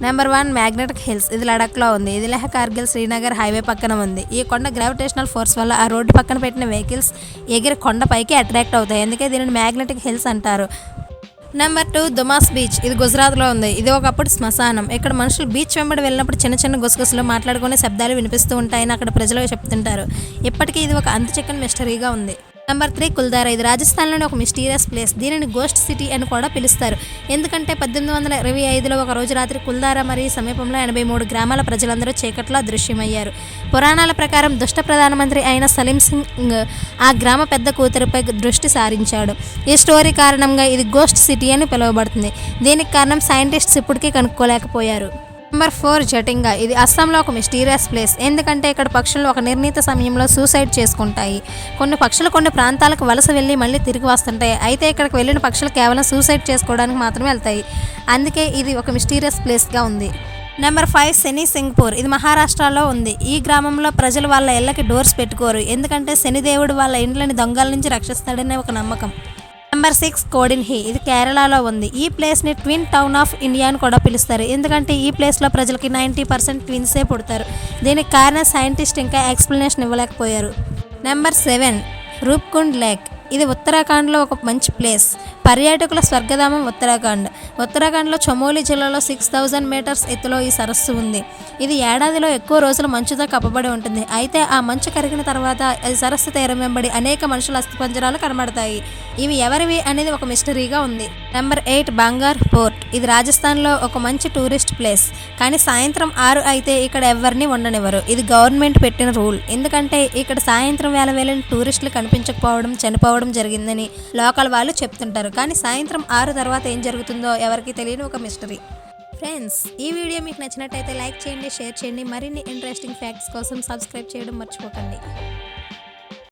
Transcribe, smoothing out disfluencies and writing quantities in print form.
Number 1 magnetic hills. ఇది లడఖ్లో ఉంది. ఇది లేహ్ కార్గిల్ శ్రీనగర్ హైవే పక్కన ఉంది. ఈ కొండ గ్రావిటేషనల్ ఫోర్స్ వల్ల ఆ రోడ్డు పక్కన పెట్టిన వెహికల్స్ ఎగిరి కొండ పైకి అట్రాక్ట్ అవుతాయి. అందుకే దీనిని మ్యాగ్నెటిక్ హిల్స్ అంటారు. Number 2 Dumas beach. ఇది గుజరాత్లో ఉంది. ఇది ఒకప్పుడు శ్మశానం. ఇక్కడ మనుషులు బీచ్ వెంబడి వెళ్ళినప్పుడు చిన్న చిన్న గుసగుసలు మాట్లాడుకునే శబ్దాలు వినిపిస్తూ ఉంటాయని అక్కడ ప్రజలు చెప్తుంటారు. ఇప్పటికీ ఇది ఒక అంతుచిక్కని మిస్టరీగా ఉంది. నెంబర్ 3 కుల్దారా. ఇది రాజస్థాన్లోని ఒక మిస్టీరియస్ ప్లేస్. దీనిని గోస్ట్ సిటీ అని కూడా పిలుస్తారు. ఎందుకంటే 1825లో ఒక రోజు రాత్రి కుల్దారా మరియు సమీపంలో 83 గ్రామాల ప్రజలందరూ చీకట్లో అదృశ్యమయ్యారు. పురాణాల ప్రకారం దుష్ట ప్రధానమంత్రి అయిన సలీం సింగ్ ఆ గ్రామ పెద్ద కూతురిపై దృష్టి సారించాడు. ఈ స్టోరీ కారణంగా ఇది గోస్ట్ సిటీ అని పిలువబడుతుంది. దీనికి కారణం సైంటిస్ట్స్ ఇప్పటికీ కనుక్కోలేకపోయారు. నెంబర్ 4 జటింగా. ఇది అస్సాంలో ఒక మిస్టీరియస్ ప్లేస్. ఎందుకంటే ఇక్కడ పక్షులు ఒక నిర్ణీత సమయంలో సూసైడ్ చేసుకుంటాయి. కొన్ని పక్షులు కొన్ని ప్రాంతాలకు వలస వెళ్ళి మళ్ళీ తిరిగి వస్తుంటాయి. అయితే ఇక్కడికి వెళ్ళిన పక్షులు కేవలం సూసైడ్ చేసుకోవడానికి మాత్రమే వెళ్తాయి. అందుకే ఇది ఒక మిస్టీరియస్ ప్లేస్గా ఉంది. నెంబర్ 5 శని సింగ్పూర్. ఇది మహారాష్ట్రలో ఉంది. ఈ గ్రామంలో ప్రజలు వాళ్ళ ఇళ్ళకి డోర్స్ పెట్టుకోరు. ఎందుకంటే శనిదేవుడు వాళ్ళ ఇండ్లని దొంగల నుంచి రక్షిస్తాడనే ఒక నమ్మకం. నెంబర్ 6 కోడిన్హి. ఇది కేరళలో ఉంది. ఈ ప్లేస్ని ట్విన్ టౌన్ ఆఫ్ ఇండియా అని కూడా పిలుస్తారు. ఎందుకంటే ఈ ప్లేస్లో ప్రజలకి 90% ట్విన్సే పుడతారు. దీనికి కారణం సైంటిస్ట్ ఇంకా ఎక్స్ప్లెనేషన్ ఇవ్వలేకపోయారు. Number 7 Roopkund lake. ఇది ఉత్తరాఖండ్లో ఒక మంచి ప్లేస్. పర్యాటకుల స్వర్గధామం ఉత్తరాఖండ్లో చమోలి జిల్లాలో 6000 మీటర్స్ ఎత్తులో ఈ సరస్సు ఉంది. ఇది ఏడాదిలో ఎక్కువ రోజులు మంచుతో కప్పబడి ఉంటుంది. అయితే ఆ మంచు కరిగిన తర్వాత ఈ సరస్సు తీరం వెంబడి అనేక మనుషుల అస్థిపంజరాలు కనబడతాయి. ఇవి ఎవరివి అనేది ఒక మిస్టరీగా ఉంది. Number 8 Bhangarh fort. ఇది రాజస్థాన్లో ఒక మంచి టూరిస్ట్ ప్లేస్. కానీ సాయంత్రం 6 అయితే ఇక్కడ ఎవరిని ఉండనివ్వరు. ఇది గవర్నమెంట్ పెట్టిన రూల్. ఎందుకంటే ఇక్కడ సాయంత్రం వేళ వెళ్ళిన టూరిస్టులు కనిపించకపోవడం చనిపోవడం జరిగిందని లోకల్ వాళ్ళు చెప్తుంటారు. కానీ సాయంత్రం 6 తర్వాత ఏం జరుగుతుందో ఎవరికి తెలియని ఒక మిస్టరీ. ఫ్రెండ్స్, ఈ వీడియో మీకు నచ్చినట్టయితే లైక్ చేయండి, షేర్ చేయండి. మరిన్ని ఇంట్రెస్టింగ్ ఫ్యాక్ట్స్ కోసం సబ్స్క్రైబ్ చేయడం మర్చిపోకండి.